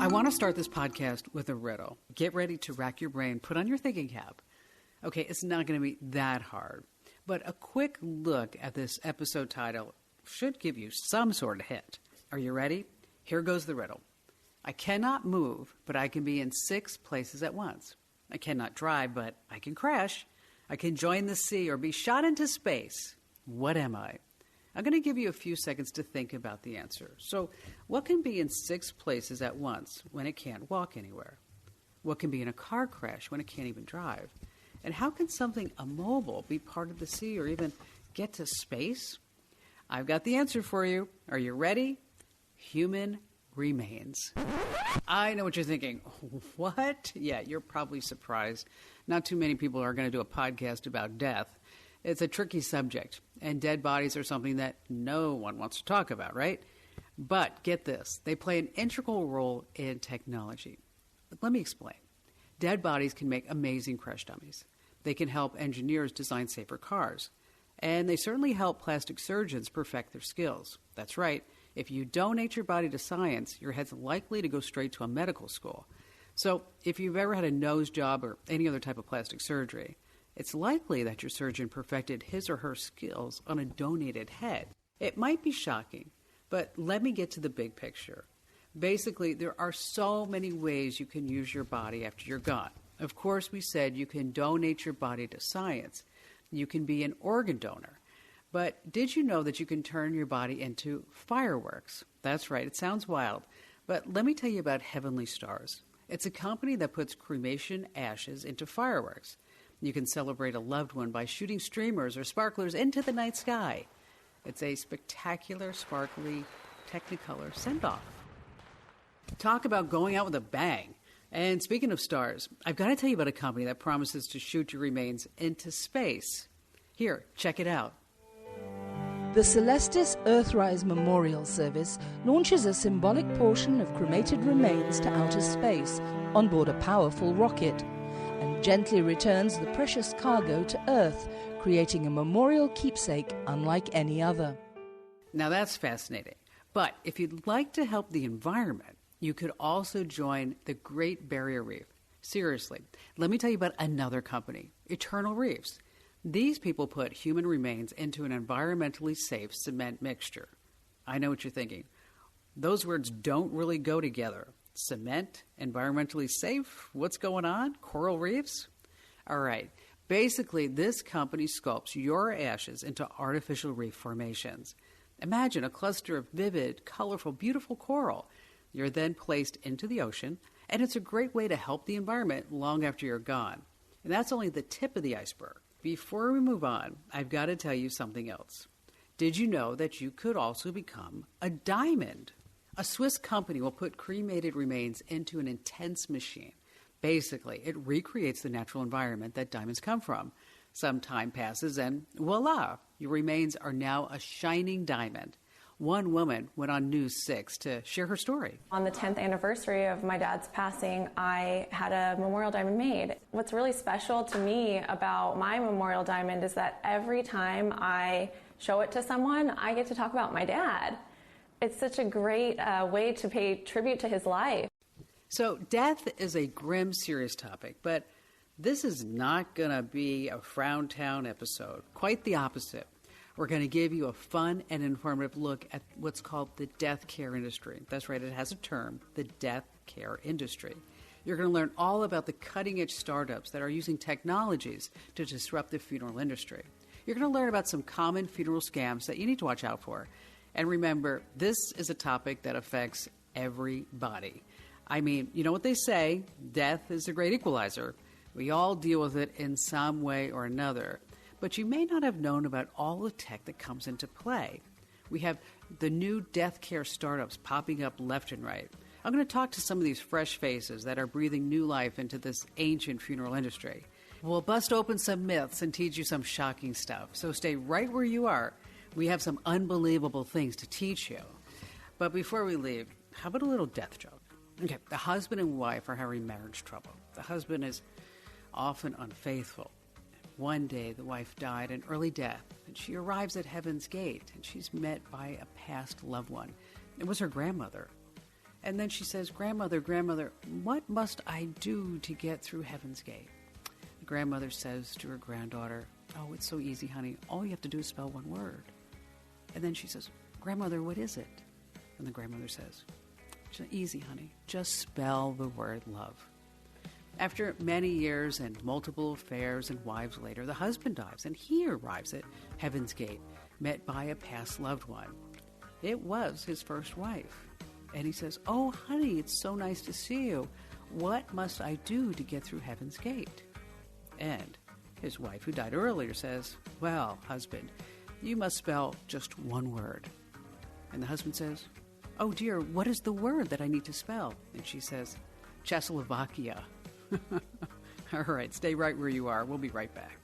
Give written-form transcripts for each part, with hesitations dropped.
I want to start this podcast with a riddle. Get ready to rack your brain, put on your thinking cap. Okay, it's not going to be that hard, but a quick look at this episode title should give you some sort of hint. Are you ready? Here goes the riddle. I cannot move, but I can be in 6 places at once. I cannot drive, but I can crash. I can join the sea or be shot into space. What am I? I'm going to give you a few seconds to think about the answer. So, what can be in 6 places at once when it can't walk anywhere? What can be in a car crash when it can't even drive? And how can something immobile be part of the sea or even get to space? I've got the answer for you. Are you ready? Human remains. I know what you're thinking. What? Yeah, you're probably surprised. Not too many people are going to do a podcast about death. It's a tricky subject, and dead bodies are something that no one wants to talk about, right? But get this, they play an integral role in technology. Let me explain. Dead bodies can make amazing crash dummies. They can help engineers design safer cars. And they certainly help plastic surgeons perfect their skills. That's right. If you donate your body to science, your head's likely to go straight to a medical school. So if you've ever had a nose job or any other type of plastic surgery, it's likely that your surgeon perfected his or her skills on a donated head. It might be shocking, but let me get to the big picture. Basically, there are so many ways you can use your body after you're gone. Of course, we said you can donate your body to science. You can be an organ donor. But did you know that you can turn your body into fireworks? That's right, it sounds wild. But let me tell you about Heavenly Stars. It's a company that puts cremation ashes into fireworks. You can celebrate a loved one by shooting streamers or sparklers into the night sky. It's a spectacular, sparkly, technicolor send-off. Talk about going out with a bang. And speaking of stars, I've got to tell you about a company that promises to shoot your remains into space. Here, check it out. The Celestis Earthrise Memorial Service launches a symbolic portion of cremated remains to outer space on board a powerful rocket and gently returns the precious cargo to Earth, creating a memorial keepsake unlike any other. Now that's fascinating. But if you'd like to help the environment, you could also join the Great Barrier Reef. Seriously, let me tell you about another company, Eternal Reefs. These people put human remains into an environmentally safe cement mixture. I know what you're thinking. Those words don't really go together. Cement, environmentally safe, what's going on? Coral reefs? All right. Basically, this company sculpts your ashes into artificial reef formations. Imagine a cluster of vivid, colorful, beautiful coral. You're then placed into the ocean, and it's a great way to help the environment long after you're gone. And that's only the tip of the iceberg. Before we move on, I've got to tell you something else. Did you know that you could also become a diamond? A Swiss company will put cremated remains into an intense machine. Basically, it recreates the natural environment that diamonds come from. Some time passes and voila, your remains are now a shining diamond. One woman went on News 6 to share her story. On the 10th anniversary of my dad's passing, I had a memorial diamond made. What's really special to me about my memorial diamond is that every time I show it to someone, I get to talk about my dad. It's such a great way to pay tribute to his life. So death is a grim, serious topic, but this is not going to be a Frown Town episode. Quite the opposite. We're going to give you a fun and informative look at what's called the death care industry. That's right, it has a term, the death care industry. You're going to learn all about the cutting-edge startups that are using technologies to disrupt the funeral industry. You're going to learn about some common funeral scams that you need to watch out for. And remember, this is a topic that affects everybody. I mean, you know what they say, death is the great equalizer. We all deal with it in some way or another. But you may not have known about all the tech that comes into play. We have the new death care startups popping up left and right. I'm going to talk to some of these fresh faces that are breathing new life into this ancient funeral industry. We'll bust open some myths and teach you some shocking stuff. So stay right where you are. We have some unbelievable things to teach you. But before we leave, how about a little death joke? Okay, the husband and wife are having marriage trouble. The husband is often unfaithful. One day, the wife died an early death, and she arrives at heaven's gate, and she's met by a past loved one. It was her grandmother. And then she says, grandmother, what must I do to get through heaven's gate? The grandmother says to her granddaughter, oh, it's so easy, honey. All you have to do is spell one word. And then she says, grandmother, what is it? And the grandmother says, it's easy, honey. Just spell the word love. After many years and multiple affairs and wives later, the husband dies, and he arrives at heaven's gate, met by a past loved one. It was his first wife. And he says, oh, honey, it's so nice to see you. What must I do to get through heaven's gate? And his wife, who died earlier, says, well, husband, you must spell just one word. And the husband says, oh, dear, what is the word that I need to spell? And she says, Czechoslovakia. All right, stay right where you are. We'll be right back.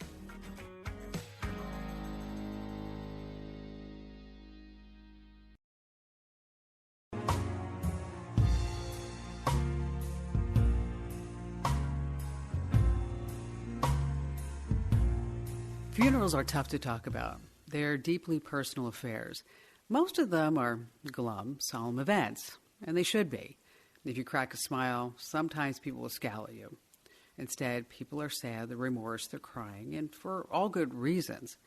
Funerals are tough to talk about. They're deeply personal affairs. Most of them are glum, solemn events, and they should be. If you crack a smile, sometimes people will scowl at you. Instead, people are sad, they're remorse, they're crying, and for all good reasons.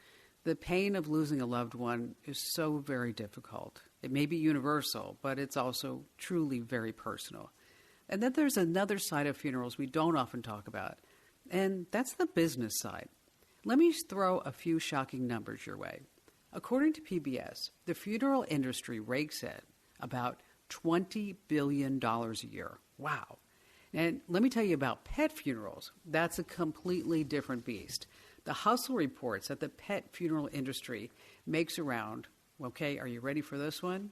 The pain of losing a loved one is so very difficult. It may be universal, but it's also truly very personal. And then there's another side of funerals we don't often talk about, and that's the business side. Let me throw a few shocking numbers your way. According to PBS, the funeral industry rakes in about $20 billion a year. Wow. And let me tell you about pet funerals. That's a completely different beast. The Hustle reports that the pet funeral industry makes around, okay, are you ready for this one?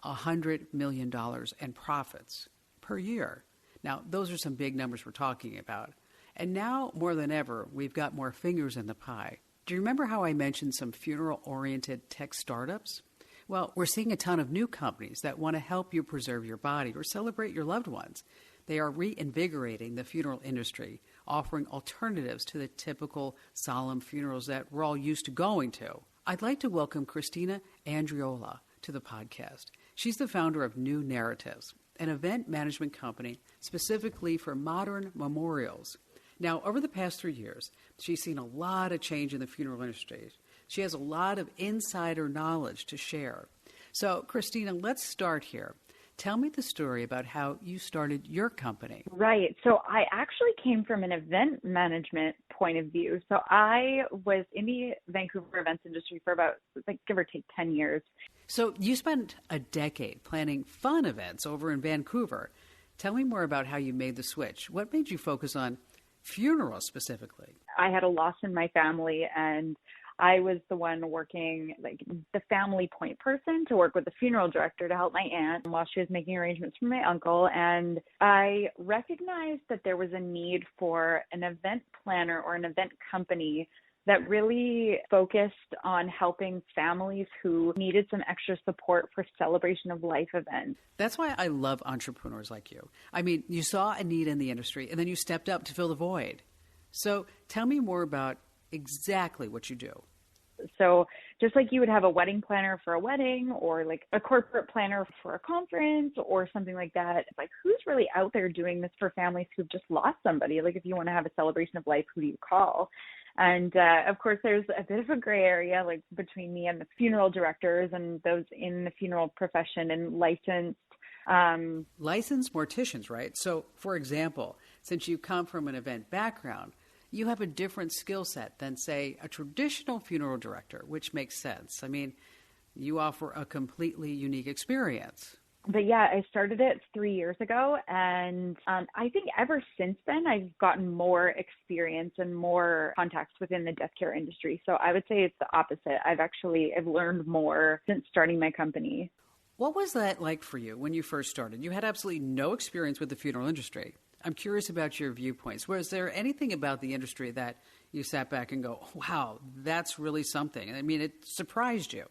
$100 million in profits per year. Now, those are some big numbers we're talking about. And now, more than ever, we've got more fingers in the pie. Do you remember how I mentioned some funeral-oriented tech startups? Well, we're seeing a ton of new companies that want to help you preserve your body or celebrate your loved ones. They are reinvigorating the funeral industry, offering alternatives to the typical solemn funerals that we're all used to going to. I'd like to welcome Christina Andriola to the podcast. She's the founder of New Narratives, an event management company specifically for modern memorials. Now, over the past 3 years, she's seen a lot of change in the funeral industry. She has a lot of insider knowledge to share. So, Christina, let's start here. Tell me the story about how you started your company. Right. So I actually came from an event management point of view. So I was in the Vancouver events industry for about, give or take 10 years. So you spent a decade planning fun events over in Vancouver. Tell me more about how you made the switch. What made you focus on funerals specifically? I had a loss in my family, and I was the one working, the family point person to work with the funeral director to help my aunt while she was making arrangements for my uncle. And I recognized that there was a need for an event planner or an event company that really focused on helping families who needed some extra support for celebration of life events. That's why I love entrepreneurs like you. I mean, you saw a need in the industry, and then you stepped up to fill the void. So tell me more about exactly what you do. So just like you would have a wedding planner for a wedding or like a corporate planner for a conference or something like that, it's who's really out there doing this for families who've just lost somebody? If you want to have a celebration of life, who do you call? And of course, there's a bit of a gray area between me and the funeral directors and those in the funeral profession and licensed morticians, right? So, for example, since you come from an event background, you have a different skill set than, say, a traditional funeral director, which makes sense. I mean, you offer a completely unique experience. But yeah, I started it 3 years ago, and I think ever since then, I've gotten more experience and more contacts within the death care industry. So I would say it's the opposite. I've learned more since starting my company. What was that like for you when you first started? You had absolutely no experience with the funeral industry. I'm curious about your viewpoints. Was there anything about the industry that you sat back and go, wow, that's really something? I mean, it surprised you?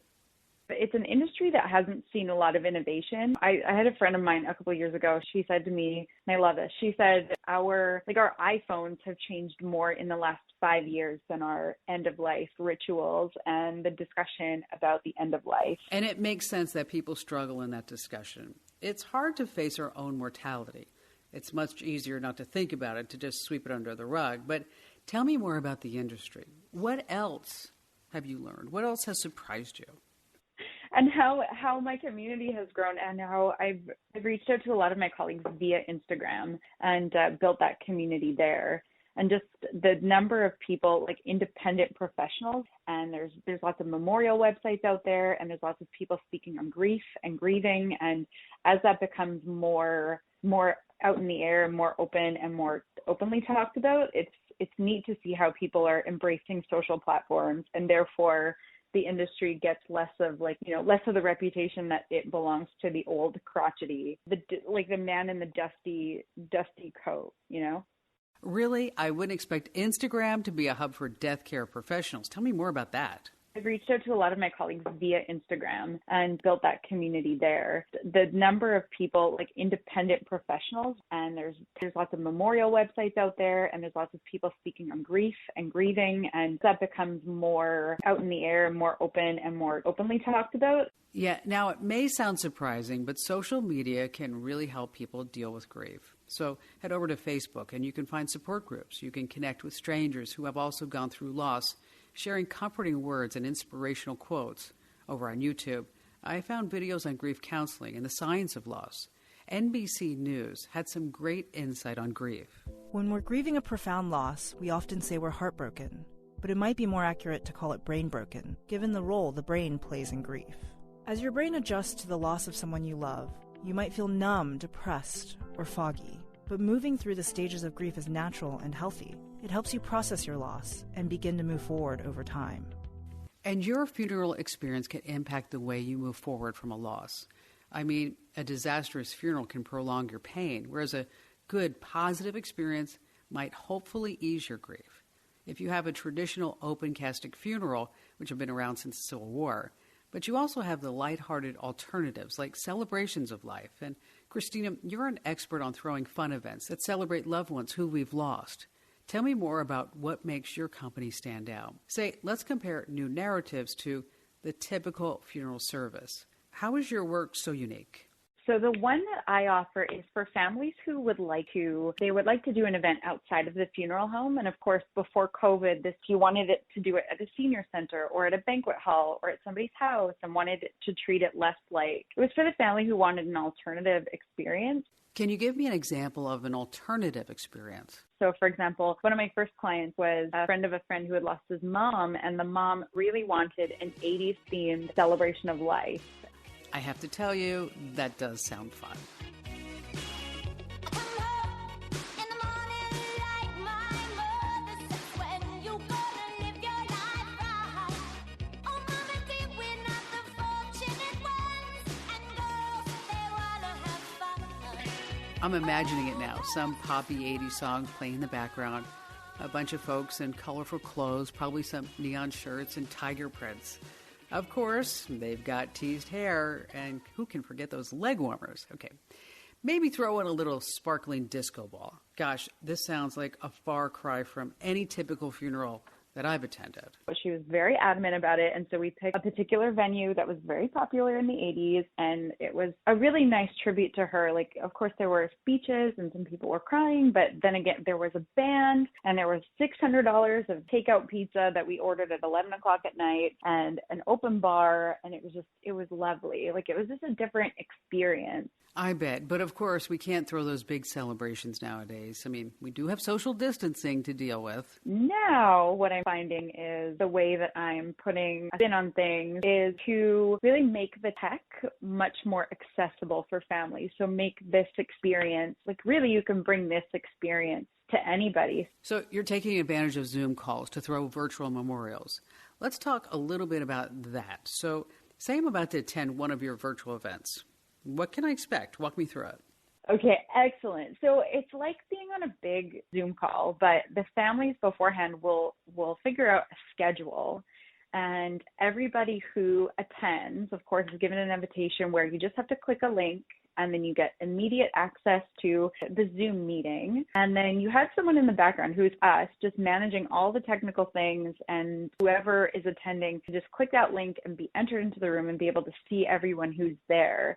It's an industry that hasn't seen a lot of innovation. I had a friend of mine a couple of years ago. She said to me, and I love this, she said our iPhones have changed more in the last 5 years than our end of life rituals and the discussion about the end of life. And it makes sense that people struggle in that discussion. It's hard to face our own mortality. It's much easier not to think about it, to just sweep it under the rug. But tell me more about the industry. What else have you learned? What else has surprised you? And how my community has grown, and how I've reached out to a lot of my colleagues via Instagram and built that community there. And just the number of people, like independent professionals, and there's lots of memorial websites out there, and there's lots of people speaking on grief and grieving. And as that becomes more out in the air, more open and more openly talked about, it's neat to see how people are embracing social platforms, and therefore the industry gets less of the reputation that it belongs to the old crotchety, the man in the dusty coat, Really? I wouldn't expect Instagram to be a hub for death care professionals. Tell me more about that. I've reached out to a lot of my colleagues via Instagram and built that community there. The number of people, like independent professionals, and there's lots of memorial websites out there, and there's lots of people speaking on grief and grieving, and that becomes more out in the air, more open and more openly talked about. Yeah, now it may sound surprising, but social media can really help people deal with grief. So head over to Facebook and you can find support groups. You can connect with strangers who have also gone through loss, sharing comforting words and inspirational quotes. Over on YouTube, I found videos on grief counseling and the science of loss. NBC News had some great insight on grief. When we're grieving a profound loss, we often say we're heartbroken, but it might be more accurate to call it brain broken, given the role the brain plays in grief. As your brain adjusts to the loss of someone you love, you might feel numb, depressed, or foggy. But moving through the stages of grief is natural and healthy. It helps you process your loss and begin to move forward over time. And your funeral experience can impact the way you move forward from a loss. I mean, a disastrous funeral can prolong your pain, whereas a good, positive experience might hopefully ease your grief. If you have a traditional open casket funeral, which have been around since the Civil War, but you also have the lighthearted alternatives like celebrations of life. And Christina, you're an expert on throwing fun events that celebrate loved ones who we've lost. Tell me more about what makes your company stand out. Say, let's compare new narratives to the typical funeral service. How is your work so unique? So the one that I offer is for families who would like to do an event outside of the funeral home. And of course, before COVID, you wanted it to do it at a senior center or at a banquet hall or at somebody's house, and wanted it to treat it less like, it was for the family who wanted an alternative experience. Can you give me an example of an alternative experience? So, for example, one of my first clients was a friend of a friend who had lost his mom, and the mom really wanted an 80s themed celebration of life. I have to tell you, that does sound fun. I'm imagining it now, some poppy 80s song playing in the background, a bunch of folks in colorful clothes, probably some neon shirts and tiger prints. Of course, they've got teased hair, and who can forget those leg warmers? Okay, maybe throw in a little sparkling disco ball. Gosh, this sounds like a far cry from any typical funeral that I've attended. She was very adamant about it, and so we picked a particular venue that was very popular in the 80s, and it was a really nice tribute to her. Like, of course, there were speeches and some people were crying, but then again, there was a band, and there was $600 of takeout pizza that we ordered at 11 o'clock at night, and an open bar, and it was lovely. Like, it was just a different experience. I bet. But of course, we can't throw those big celebrations nowadays. I mean, we do have social distancing to deal with. Now, what I'm finding is the way that I'm putting a spin on things is to really make the tech much more accessible for families. So make this experience, like really you can bring this experience to anybody. So you're taking advantage of Zoom calls to throw virtual memorials. Let's talk a little bit about that. So say I'm about to attend one of your virtual events. What can I expect? Walk me through it. Okay, excellent. So it's like being on a big Zoom call, but the families beforehand will figure out a schedule, And everybody who attends, of course, is given an invitation where you just have to click a link and then you get immediate access to the Zoom meeting. And then you have someone in the background who's us, just managing all the technical things, and whoever is attending to just click that link and be entered into the room and be able to see everyone who's there.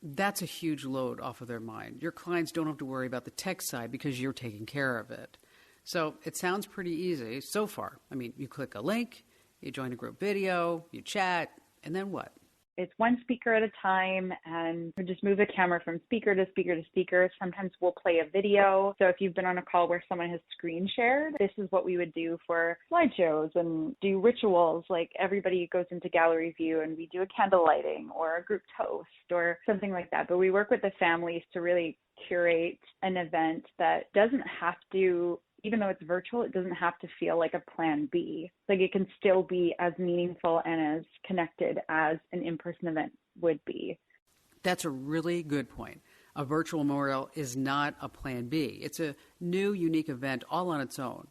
That's a huge load off of their mind. Your clients don't have to worry about the tech side because you're taking care of it. So it sounds pretty easy so far. I mean, you click a link, you join a group video, you chat, and then what? It's one speaker at a time, and we just move the camera from speaker to speaker to speaker. Sometimes we'll play a video. So if you've been on a call where someone has screen shared, this is what we would do for slideshows and do rituals. Like everybody goes into gallery view and we do a candle lighting or a group toast or something like that. But we work with the families to really curate an event that doesn't have to, even though it's virtual, it doesn't have to feel like a plan B. Like it can still be as meaningful and as connected as an in-person event would be. That's a really good point. A virtual memorial is not a plan B. It's a new, unique event all on its own.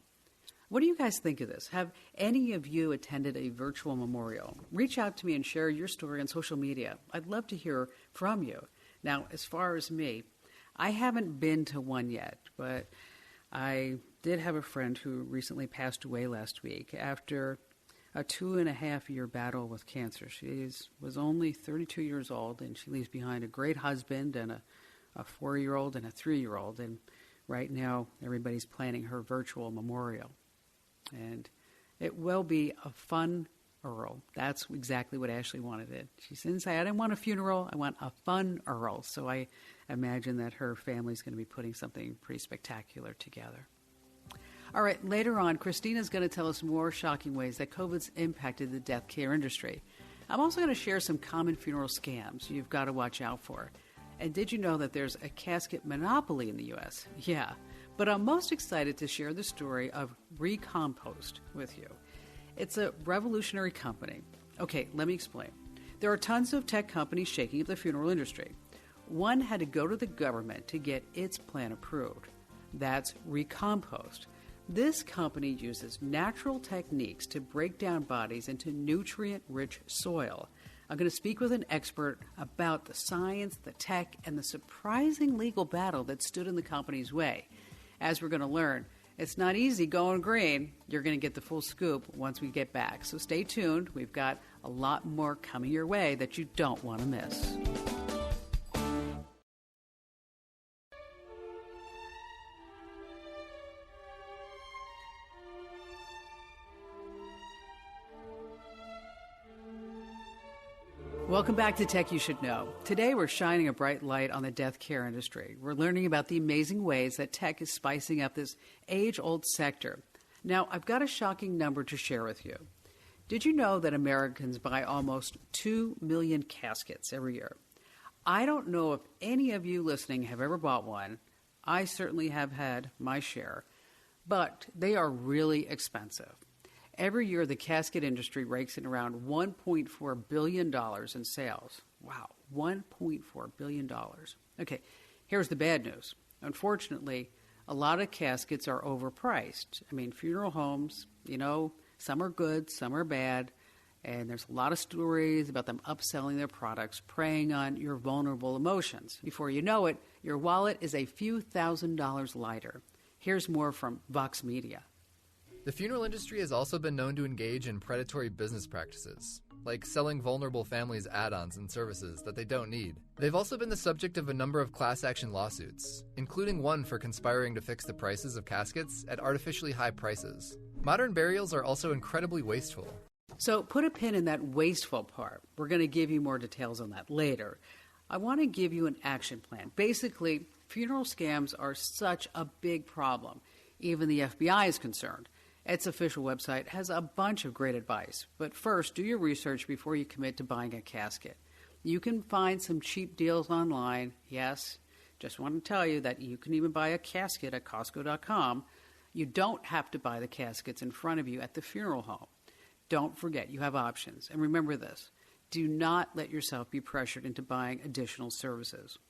What do you guys think of this? Have any of you attended a virtual memorial? Reach out to me and share your story on social media. I'd love to hear from you. Now, as far as me, I haven't been to one yet, but I did have a friend who recently passed away last week after a 2.5-year battle with cancer. She was only 32 years old, and she leaves behind a great husband and a 4-year-old and a 3-year-old. And right now, everybody's planning her virtual memorial. And it will be a fun Earl. That's exactly what Ashley wanted it. She didn't say, I didn't want a funeral, I want a fun Earl. So I imagine that her family's going to be putting something pretty spectacular together. All right, later on, Christina's going to tell us more shocking ways that COVID's impacted the death care industry. I'm also going to share some common funeral scams you've got to watch out for. And did you know that there's a casket monopoly in the U.S.? Yeah, but I'm most excited to share the story of Recompost with you. It's a revolutionary company. Okay, let me explain. There are tons of tech companies shaking up the funeral industry. One had to go to the government to get its plan approved. That's Recompost. This company uses natural techniques to break down bodies into nutrient-rich soil. I'm going to speak with an expert about the science, the tech, and the surprising legal battle that stood in the company's way. As we're going to learn, it's not easy going green. You're going to get the full scoop once we get back. So stay tuned. We've got a lot more coming your way that you don't want to miss. Welcome back to Tech You Should Know. Today we're shining a bright light on the death care industry. We're learning about the amazing ways that tech is spicing up this age-old sector. Now, I've got a shocking number to share with you. Did you know that Americans buy almost 2 million caskets every year? I don't know if any of you listening have ever bought one. I certainly have had my share, but they are really expensive. Every year, the casket industry rakes in around $1.4 billion in sales. Wow, $1.4 billion. Okay, here's the bad news. Unfortunately, a lot of caskets are overpriced. I mean, funeral homes, some are good, some are bad, and there's a lot of stories about them upselling their products, preying on your vulnerable emotions. Before you know it, your wallet is a few $1,000s lighter. Here's more from Vox Media. The funeral industry has also been known to engage in predatory business practices, like selling vulnerable families add-ons and services that they don't need. They've also been the subject of a number of class action lawsuits, including one for conspiring to fix the prices of caskets at artificially high prices. Modern burials are also incredibly wasteful. So put a pin in that wasteful part. We're going to give you more details on that later. I want to give you an action plan. Basically, funeral scams are such a big problem. Even the FBI is concerned. Its official website has a bunch of great advice. But first, do your research before you commit to buying a casket. You can find some cheap deals online. Yes, just want to tell you that you can even buy a casket at Costco.com. You don't have to buy the caskets in front of you at the funeral home. Don't forget, you have options. And remember this, do not let yourself be pressured into buying additional services.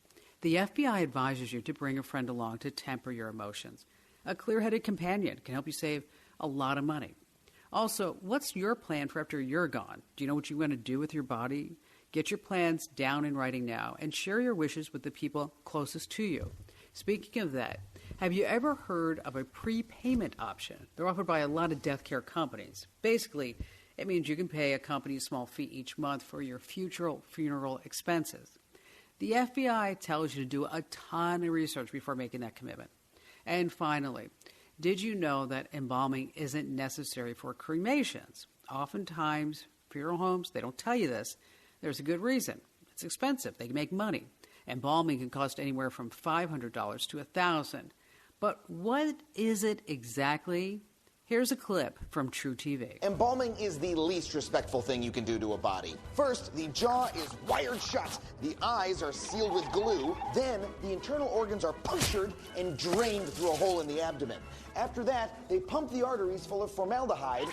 The FBI advises you to bring a friend along to temper your emotions. A clear-headed companion can help you save a lot of money. Also, what's your plan for after you're gone? Do you know what you want to do with your body? Get your plans down in writing now and share your wishes with the people closest to you. Speaking of that, have you ever heard of a prepayment option? They're offered by a lot of death care companies. Basically, it means you can pay a company a small fee each month for your future funeral expenses. The FBI tells you to do a ton of research before making that commitment. And finally, did you know that embalming isn't necessary for cremations? Oftentimes, funeral homes, they don't tell you this. There's a good reason. It's expensive. They make money. Embalming can cost anywhere from $500 to $1,000. But what is it exactly? Here's a clip from True TV. Embalming is the least respectful thing you can do to a body. First, the jaw is wired shut. The eyes are sealed with glue. Then, the internal organs are punctured and drained through a hole in the abdomen. After that, they pump the arteries full of formaldehyde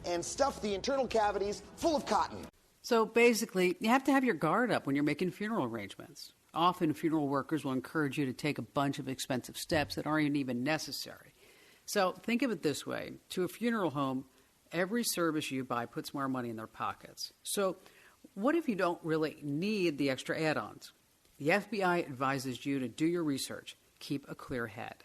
and stuff the internal cavities full of cotton. So basically, you have to have your guard up when you're making funeral arrangements. Often, funeral workers will encourage you to take a bunch of expensive steps that aren't even necessary. So think of it this way. To a funeral home, every service you buy puts more money in their pockets. So what if you don't really need the extra add-ons? The FBI advises you to do your research, keep a clear head,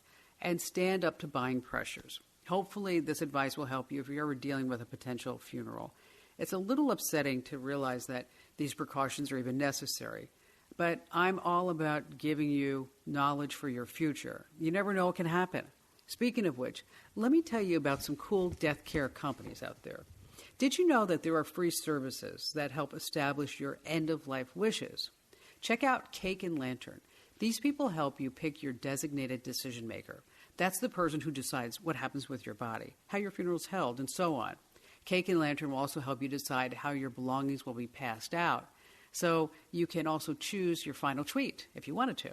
and stand up to buying pressures. Hopefully, this advice will help you if you're ever dealing with a potential funeral. It's a little upsetting to realize that these precautions are even necessary, but I'm all about giving you knowledge for your future. You never know what can happen. Speaking of which, let me tell you about some cool death care companies out there. Did you know that there are free services that help establish your end-of-life wishes? Check out Cake and Lantern. These people help you pick your designated decision maker. That's the person who decides what happens with your body, how your funeral is held, and so on. Cake and Lantern will also help you decide how your belongings will be passed out. So you can also choose your final tweet if you wanted to.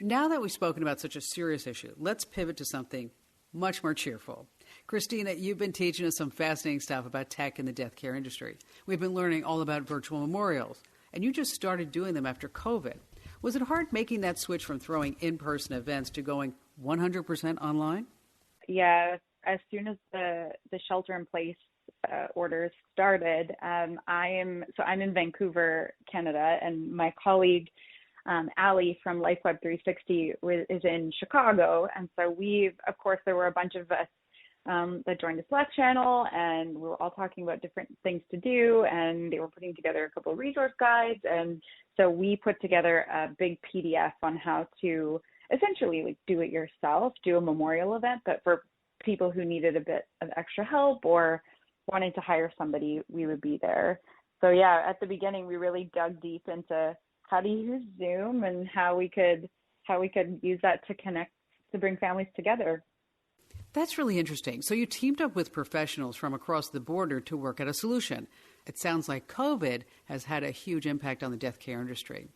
Now that we've spoken about such a serious issue, let's pivot to something much more cheerful. Christina, you've been teaching us some fascinating stuff about tech in the death care industry. We've been learning all about virtual memorials, and you just started doing them after COVID. Was it hard making that switch from throwing in-person events to going 100% online? Yeah, as soon as the shelter-in-place orders started, I'm in Vancouver, Canada, and my colleague Allie from LifeWeb 360 is in Chicago, and so there were a bunch of us that joined the Slack channel, and we were all talking about different things to do, and they were putting together a couple of resource guides, and so we put together a big PDF on how to essentially do it yourself, do a memorial event, but for people who needed a bit of extra help or wanted to hire somebody, we would be there. So yeah, at the beginning, we really dug deep into how to use Zoom and how we could use that to connect, to bring families together. That's really interesting. So you teamed up with professionals from across the border to work at a solution. It sounds like COVID has had a huge impact on the death care industry.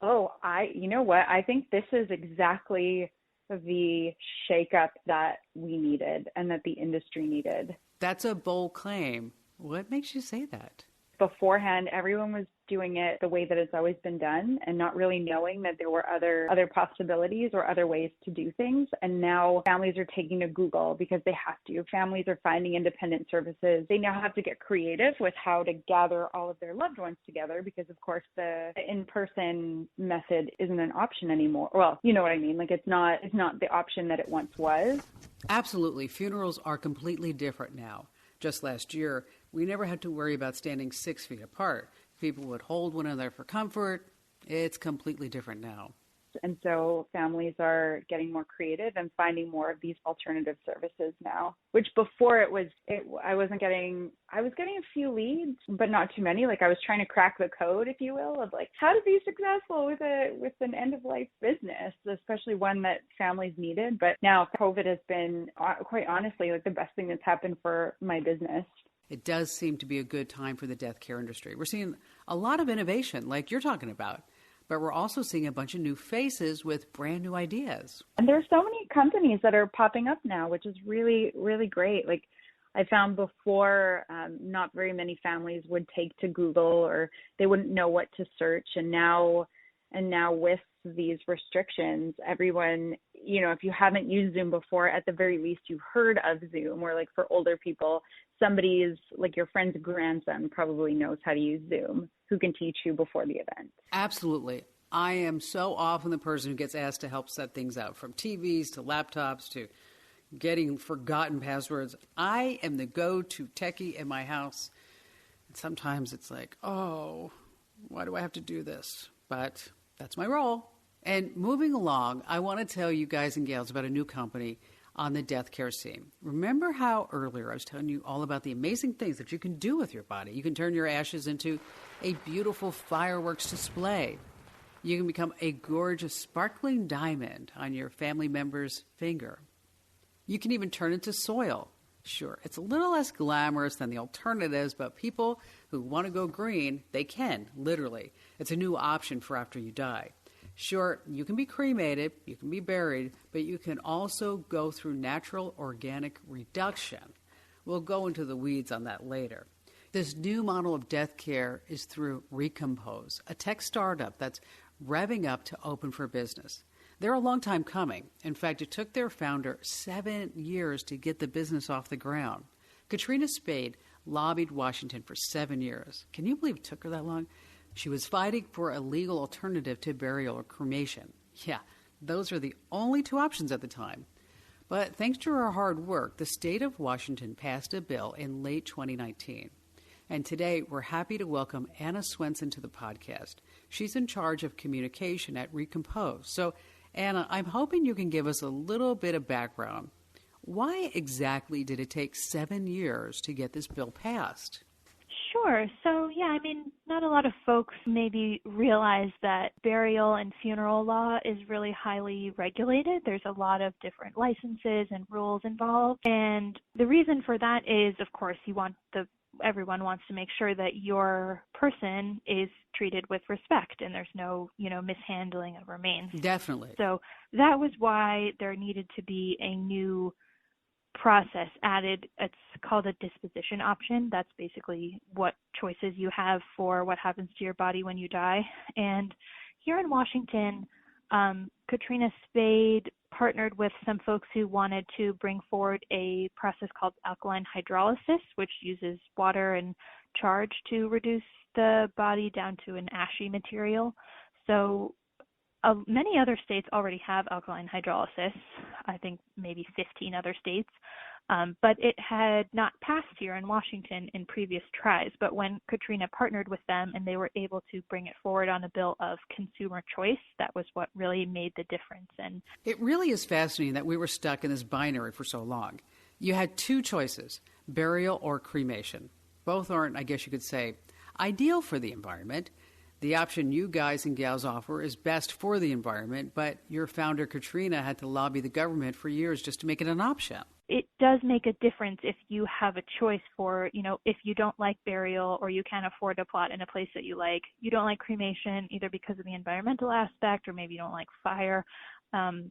Oh, you know what? I think this is exactly the shakeup that we needed and that the industry needed. That's a bold claim. What makes you say that? Beforehand, everyone was doing it the way that it's always been done and not really knowing that there were other possibilities or other ways to do things. And now families are taking to Google because they have to. Families are finding independent services. They now have to get creative with how to gather all of their loved ones together because, of course, the in-person method isn't an option anymore. Well, you know what I mean? Like it's not the option that it once was. Absolutely. Funerals are completely different now. Just last year, we never had to worry about standing 6 feet apart. People would hold one another for comfort. It's completely different now. And so families are getting more creative and finding more of these alternative services now, which before I was getting a few leads, but not too many. Like I was trying to crack the code, if you will, of like how to be successful with an end of life business, especially one that families needed. But now COVID has been quite honestly like the best thing that's happened for my business. It does seem to be a good time for the death care industry. We're seeing a lot of innovation like you're talking about. But we're also seeing a bunch of new faces with brand new ideas. And there's so many companies that are popping up now, which is really, really great. Like I found before, not very many families would take to Google or they wouldn't know what to search. And now with these restrictions, everyone, if you haven't used Zoom before, at the very least you've heard of Zoom, or like for older people, somebody's like your friend's grandson probably knows how to use Zoom who can teach you before the event. Absolutely. I am so often the person who gets asked to help set things up, from TVs to laptops to getting forgotten passwords. I am the go-to techie in my house. And sometimes it's like, oh, why do I have to do this? But that's my role. And moving along, I want to tell you guys and gals about a new company on the deathcare scene. Remember how earlier I was telling you all about the amazing things that you can do with your body? You can turn your ashes into a beautiful fireworks display. You can become a gorgeous sparkling diamond on your family member's finger. You can even turn into soil. Sure, it's a little less glamorous than the alternatives, but people who want to go green, they can, literally. It's a new option for after you die. Sure, you can be cremated, you can be buried, but you can also go through natural organic reduction. We'll go into the weeds on that later. This new model of death care is through Recompose, a tech startup that's revving up to open for business. They're a long time coming. In fact, it took their founder 7 years to get the business off the ground. Katrina Spade lobbied Washington for 7 years. Can you believe it took her that long? She was fighting for a legal alternative to burial or cremation. Yeah, those are the only two options at the time. But thanks to her hard work, the state of Washington passed a bill in late 2019. And today, we're happy to welcome Anna Swenson to the podcast. She's in charge of communication at Recompose. So, Anna, I'm hoping you can give us a little bit of background. Why exactly did it take 7 years to get this bill passed? Sure. So, not a lot of folks maybe realize that burial and funeral law is really highly regulated. There's a lot of different licenses and rules involved. And the reason for that is, of course, everyone wants to make sure that your person is treated with respect and there's no, mishandling of remains. Definitely. So that was why there needed to be a new process added. It's called a disposition option. That's basically what choices you have for what happens to your body when you die. And here in Washington, Katrina Spade partnered with some folks who wanted to bring forward a process called alkaline hydrolysis, which uses water and charge to reduce the body down to an ashy material. So many other states already have alkaline hydrolysis, I think maybe 15 other states, but it had not passed here in Washington in previous tries. But when Katrina partnered with them and they were able to bring it forward on a bill of consumer choice, that was what really made the difference. And it really is fascinating that we were stuck in this binary for so long. You had two choices, burial or cremation. Both aren't, I guess you could say, ideal for the environment. The option you guys and gals offer is best for the environment, but your founder, Katrina, had to lobby the government for years just to make it an option. It does make a difference if you have a choice for, if you don't like burial or you can't afford a plot in a place that you don't like cremation either because of the environmental aspect or maybe you don't like fire.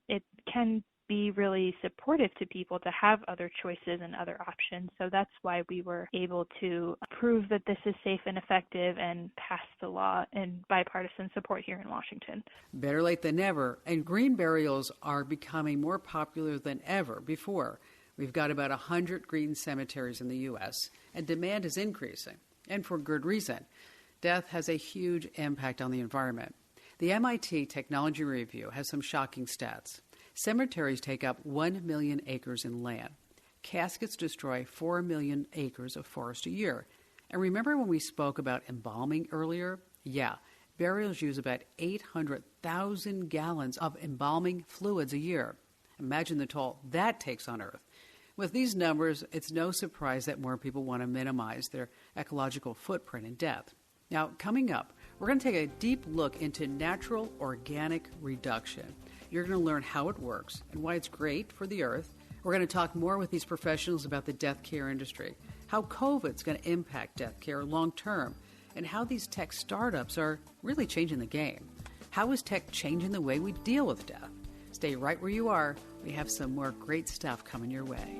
It can be really supportive to people to have other choices and other options. So that's why we were able to prove that this is safe and effective and pass the law in bipartisan support here in Washington. Better late than never. And green burials are becoming more popular than ever before. We've got about 100 green cemeteries in the U.S., and demand is increasing, and for good reason. Death has a huge impact on the environment. The MIT Technology Review has some shocking stats. Cemeteries take up 1 million acres in land. Caskets destroy 4 million acres of forest a year. And remember when we spoke about embalming earlier? Yeah, burials use about 800,000 gallons of embalming fluids a year. Imagine the toll that takes on Earth. With these numbers, it's no surprise that more people want to minimize their ecological footprint in death. Now, coming up, we're going to take a deep look into natural organic reduction. You're going to learn how it works and why it's great for the Earth. We're going to talk more with these professionals about the death care industry, how COVID's going to impact death care long term, and how these tech startups are really changing the game. How is tech changing the way we deal with death? Stay right where you are. We have some more great stuff coming your way.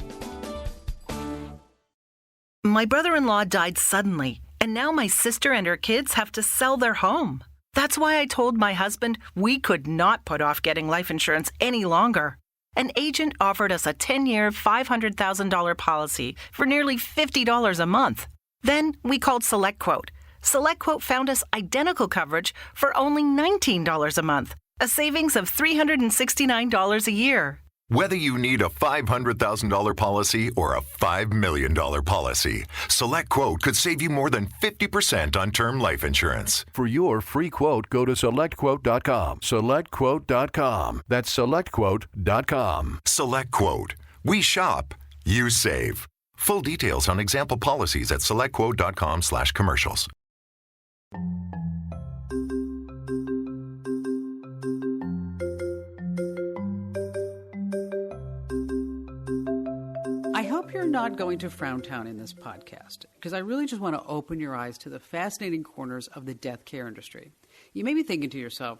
My brother-in-law died suddenly, and now my sister and her kids have to sell their home. That's why I told my husband we could not put off getting life insurance any longer. An agent offered us a 10-year, $500,000 policy for nearly $50 a month. Then we called SelectQuote. SelectQuote found us identical coverage for only $19 a month, a savings of $369 a year. Whether you need a $500,000 policy or a $5 million policy, SelectQuote could save you more than 50% on term life insurance. For your free quote, go to SelectQuote.com. SelectQuote.com. That's SelectQuote.com. SelectQuote. We shop. You save. Full details on example policies at SelectQuote.com/commercials. I hope you're not going to Frowntown in this podcast, because I really just want to open your eyes to the fascinating corners of the death care industry. You may be thinking to yourself,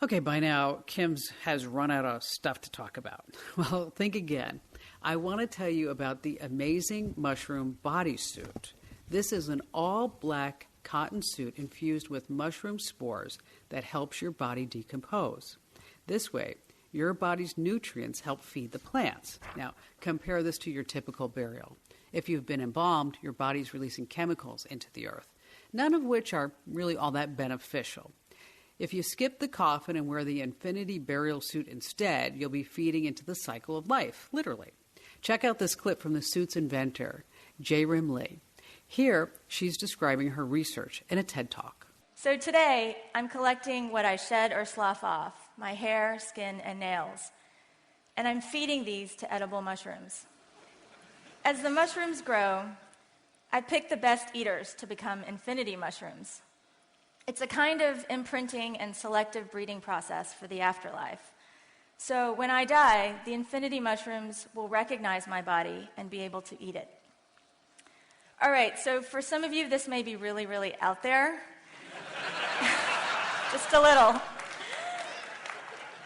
okay, by now, Kim's has run out of stuff to talk about. Well, think again. I want to tell you about the amazing mushroom bodysuit. This is an all-black cotton suit infused with mushroom spores that helps your body decompose. This way, your body's nutrients help feed the plants. Now, compare this to your typical burial. If you've been embalmed, your body's releasing chemicals into the earth, none of which are really all that beneficial. If you skip the coffin and wear the infinity burial suit instead, you'll be feeding into the cycle of life, literally. Check out this clip from the suit's inventor, J-Rim Lee. Here, she's describing her research in a TED Talk. So today, I'm collecting what I shed or slough off, my hair, skin, and nails. And I'm feeding these to edible mushrooms. As the mushrooms grow, I pick the best eaters to become infinity mushrooms. It's a kind of imprinting and selective breeding process for the afterlife. So when I die, the infinity mushrooms will recognize my body and be able to eat it. All right, so for some of you, this may be really, really out there. Just a little.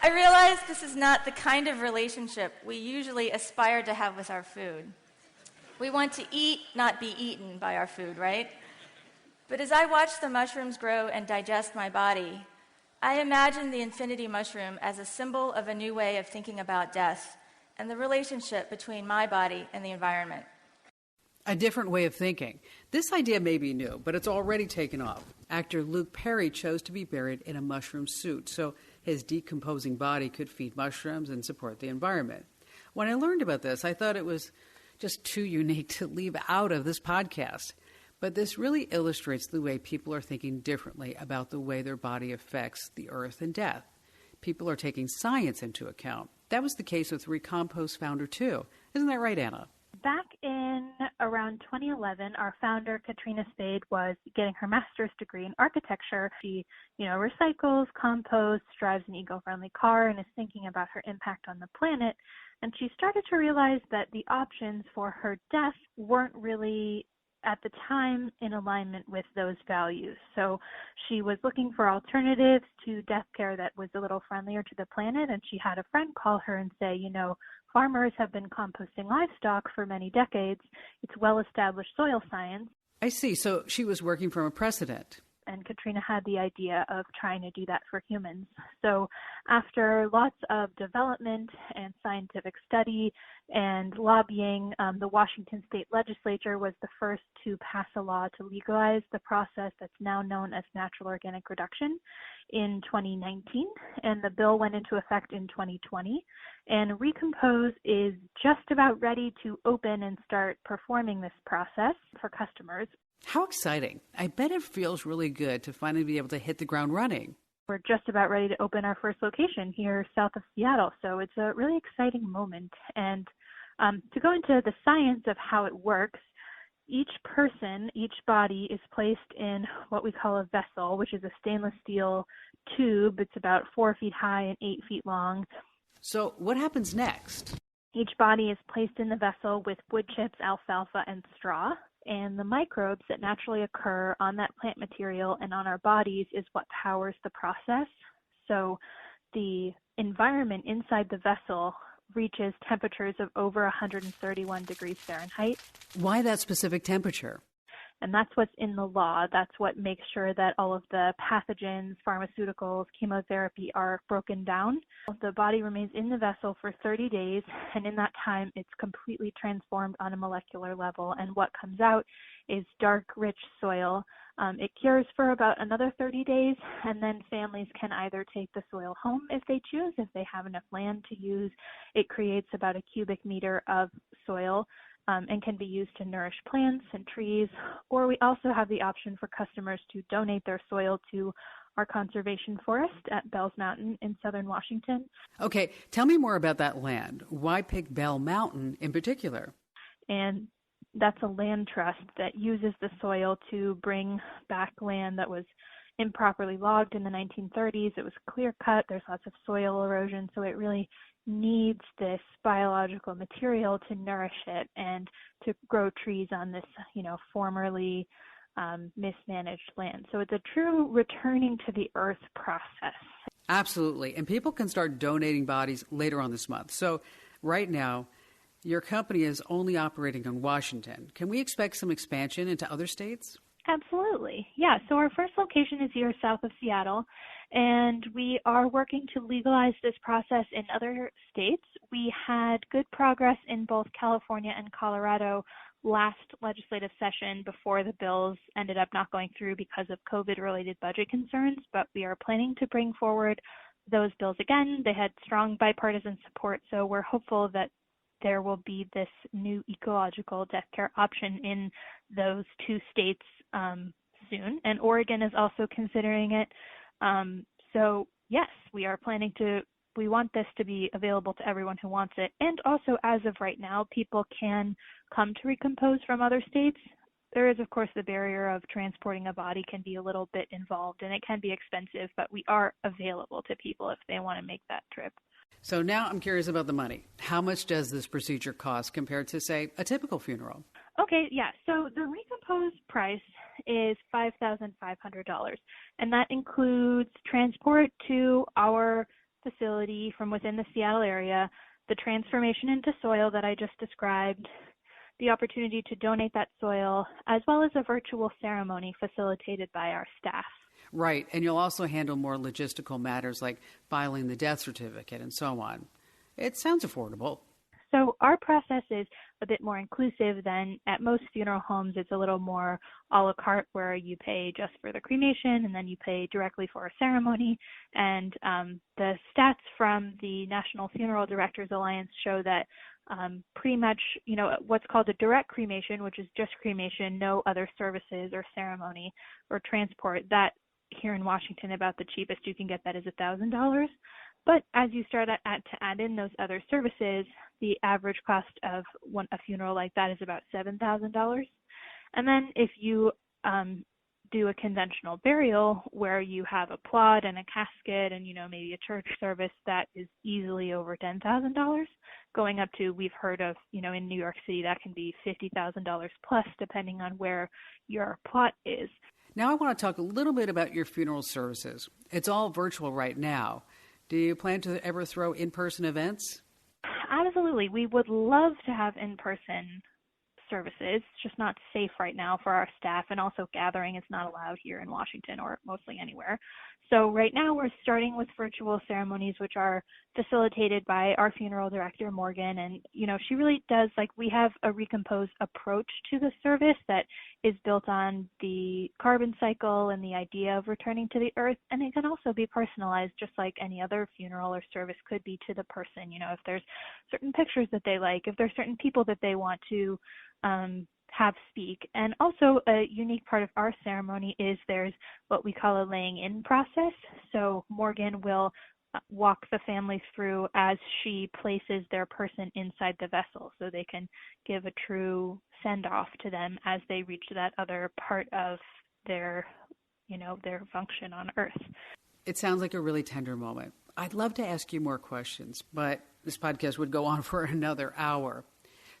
I realize this is not the kind of relationship we usually aspire to have with our food. We want to eat, not be eaten by our food, right? But as I watch the mushrooms grow and digest my body, I imagine the infinity mushroom as a symbol of a new way of thinking about death and the relationship between my body and the environment. A different way of thinking. This idea may be new, but it's already taken off. Actor Luke Perry chose to be buried in a mushroom suit, so his decomposing body could feed mushrooms and support the environment. When I learned about this, I thought it was just too unique to leave out of this podcast. But this really illustrates the way people are thinking differently about the way their body affects the earth and death. People are taking science into account. That was the case with Recompost founder too. Isn't that right, Anna? Back in around 2011, our founder, Katrina Spade, was getting her master's degree in architecture. She, recycles, composts, drives an eco-friendly car, and is thinking about her impact on the planet. And she started to realize that the options for her death weren't really, at the time, in alignment with those values. So she was looking for alternatives to death care that was a little friendlier to the planet, and she had a friend call her and say, farmers have been composting livestock for many decades. It's well-established soil science. I see. So she was working from a precedent. And Katrina had the idea of trying to do that for humans. So after lots of development and scientific study and lobbying, the Washington state legislature was the first to pass a law to legalize the process that's now known as natural organic reduction in 2019. And the bill went into effect in 2020. And Recompose is just about ready to open and start performing this process for customers. How exciting. I bet it feels really good to finally be able to hit the ground running. We're just about ready to open our first location here south of Seattle, so it's a really exciting moment. And to go into the science of how it works, each person, each body is placed in what we call a vessel, which is a stainless steel tube. It's about 4 feet high and 8 feet long. So what happens next? Each body is placed in the vessel with wood chips, alfalfa, and straw. And the microbes that naturally occur on that plant material and on our bodies is what powers the process. So the environment inside the vessel reaches temperatures of over 131 degrees Fahrenheit. Why that specific temperature? And that's what's in the law. That's what makes sure that all of the pathogens, pharmaceuticals, chemotherapy are broken down. The body remains in the vessel for 30 days, and in that time, it's completely transformed on a molecular level. And what comes out is dark, rich soil. It cures for about another 30 days, and then families can either take the soil home if they choose, if they have enough land to use. It creates about a cubic meter of soil and can be used to nourish plants and trees. Or we also have the option for customers to donate their soil to our conservation forest at Bell's Mountain in southern Washington. Okay, tell me more about that land. Why pick Bell Mountain in particular? And that's a land trust that uses the soil to bring back land that was improperly logged in the 1930s. It was clear cut. There's lots of soil erosion, so it really needs this biological material to nourish it and to grow trees on this, formerly mismanaged land. So it's a true returning to the earth process. Absolutely. And people can start donating bodies later on this month. So right now, your company is only operating in Washington. Can we expect some expansion into other states? Absolutely. Yeah. So our first location is here south of Seattle, and we are working to legalize this process in other states. We had good progress in both California and Colorado last legislative session before the bills ended up not going through because of COVID-related budget concerns, but we are planning to bring forward those bills again. They had strong bipartisan support, so we're hopeful that there will be this new ecological death care option in those two states soon. And Oregon is also considering it. So yes, we want this to be available to everyone who wants it. And also, as of right now, people can come to recompose from other states. There is, of course, the barrier of transporting a body can be a little bit involved, and it can be expensive, but we are available to people if they want to make that trip. So now I'm curious about the money. How much does this procedure cost compared to, say, a typical funeral? Okay, yeah. So the recompose price is $5,500, and that includes transport to our facility from within the Seattle area, the transformation into soil that I just described, the opportunity to donate that soil, as well as a virtual ceremony facilitated by our staff. Right, and you'll also handle more logistical matters like filing the death certificate and so on. It sounds affordable. So our process is a bit more inclusive than at most funeral homes. It's a little more a la carte where you pay just for the cremation and then you pay directly for a ceremony. And the stats from the National Funeral Directors Alliance show that pretty much, what's called a direct cremation, which is just cremation, no other services or ceremony or transport, that here in Washington, about the cheapest you can get that is $1,000. But as you start to add in those other services, the average cost of a funeral like that is about $7,000. And then if you do a conventional burial where you have a plot and a casket and, maybe a church service, that is easily over $10,000, going up to, we've heard of, in New York City, that can be $50,000 plus, depending on where your plot is. Now I want to talk a little bit about your funeral services. It's all virtual right now. Do you plan to ever throw in-person events? Absolutely. We would love to have in-person services. It's just not safe right now for our staff, and also gathering is not allowed here in Washington or mostly anywhere. So right now we're starting with virtual ceremonies, which are facilitated by our funeral director, Morgan. And, she really does, we have a recompose approach to the service that is built on the carbon cycle and the idea of returning to the earth. And it can also be personalized, just like any other funeral or service could be to the person. If there's certain pictures that they like, if there's certain people that they want to have speak. And also a unique part of our ceremony is there's what we call a laying in process. So Morgan will walk the family through as she places their person inside the vessel, so they can give a true send off to them as they reach that other part of their function on earth. It sounds like a really tender moment. I'd love to ask you more questions, but this podcast would go on for another hour.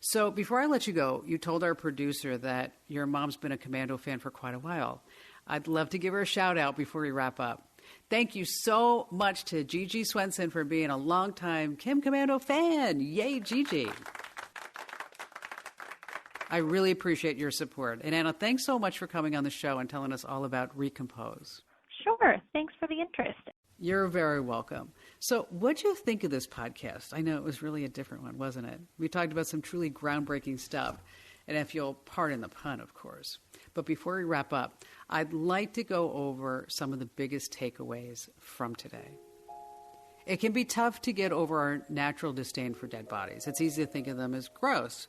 So before I let you go, you told our producer that your mom's been a Commando fan for quite a while. I'd love to give her a shout out before we wrap up. Thank you so much to Gigi Swenson for being a longtime Kim Commando fan. Yay, Gigi. I really appreciate your support. And Anna, thanks so much for coming on the show and telling us all about Recompose. Sure. Thanks for the interest. You're very welcome. So what'd you think of this podcast? I know it was really a different one, wasn't it? We talked about some truly groundbreaking stuff. And if you'll pardon the pun, of course. But before we wrap up, I'd like to go over some of the biggest takeaways from today. It can be tough to get over our natural disdain for dead bodies. It's easy to think of them as gross.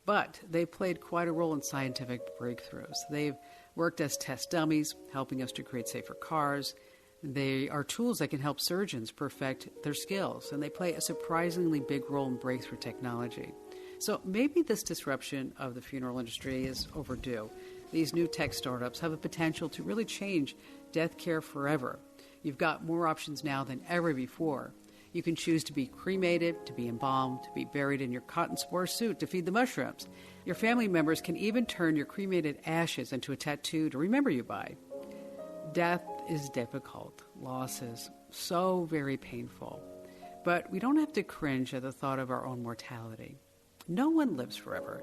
But they played quite a role in scientific breakthroughs. They've worked as test dummies, helping us to create safer cars. They are tools that can help surgeons perfect their skills, and they play a surprisingly big role in breakthrough technology. So maybe this disruption of the funeral industry is overdue. These new tech startups have a potential to really change death care forever. You've got more options now than ever before. You can choose to be cremated, to be embalmed, to be buried in your cotton spore suit to feed the mushrooms. Your family members can even turn your cremated ashes into a tattoo to remember you by. Death is difficult. Loss is so very painful. But we don't have to cringe at the thought of our own mortality. No one lives forever,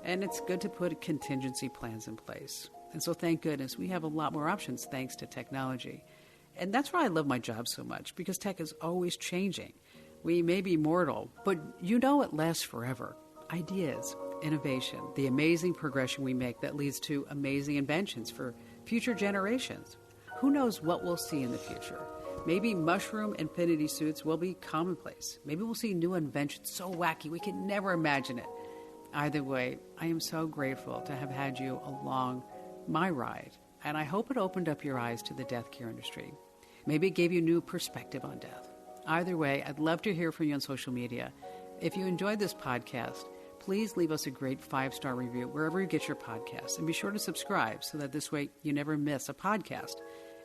and it's good to put contingency plans in place. And so thank goodness we have a lot more options thanks to technology. And that's why I love my job so much, because tech is always changing. We may be mortal, but you know it lasts forever. Ideas, innovation, the amazing progression we make that leads to amazing inventions for future generations. Who knows what we'll see in the future? Maybe mushroom infinity suits will be commonplace. Maybe we'll see new inventions so wacky we can never imagine it. Either way, I am so grateful to have had you along my ride, and I hope it opened up your eyes to the death care industry. Maybe it gave you a new perspective on death. Either way, I'd love to hear from you on social media. If you enjoyed this podcast, please leave us a great 5-star review wherever you get your podcasts, and be sure to subscribe so that this way you never miss a podcast.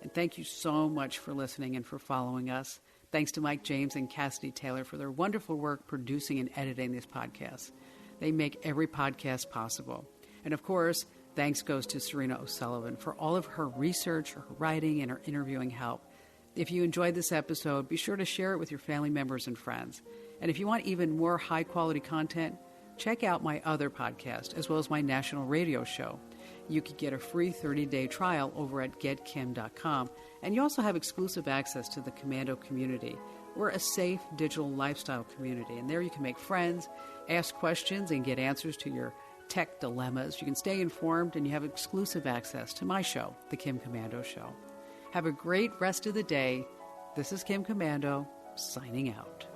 And thank you so much for listening and for following us. Thanks to Mike James and Cassidy Taylor for their wonderful work producing and editing these podcasts. They make every podcast possible. And of course, thanks goes to Serena O'Sullivan for all of her research, her writing, and her interviewing help. If you enjoyed this episode, be sure to share it with your family members and friends. And if you want even more high-quality content, check out my other podcast, as well as my national radio show. You can get a free 30-day trial over at getkim.com. And you also have exclusive access to the Commando community. We're a safe digital lifestyle community. And there you can make friends, ask questions, and get answers to your tech dilemmas. You can stay informed, and you have exclusive access to my show, The Kim Commando Show. Have a great rest of the day. This is Kim Commando, signing out.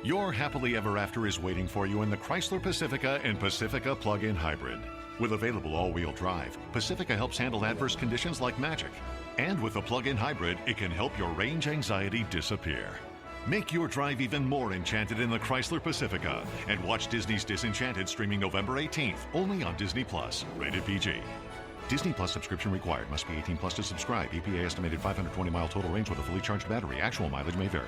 Your happily ever after is waiting for you in the Chrysler Pacifica and Pacifica Plug-in Hybrid. With available all-wheel drive, Pacifica helps handle adverse conditions like magic. And with a plug-in hybrid, it can help your range anxiety disappear. Make your drive even more enchanted in the Chrysler Pacifica and watch Disney's Disenchanted streaming November 18th, only on Disney+, rated PG. Disney Plus subscription required. Must be 18 plus to subscribe. EPA estimated 520-mile total range with a fully charged battery. Actual mileage may vary.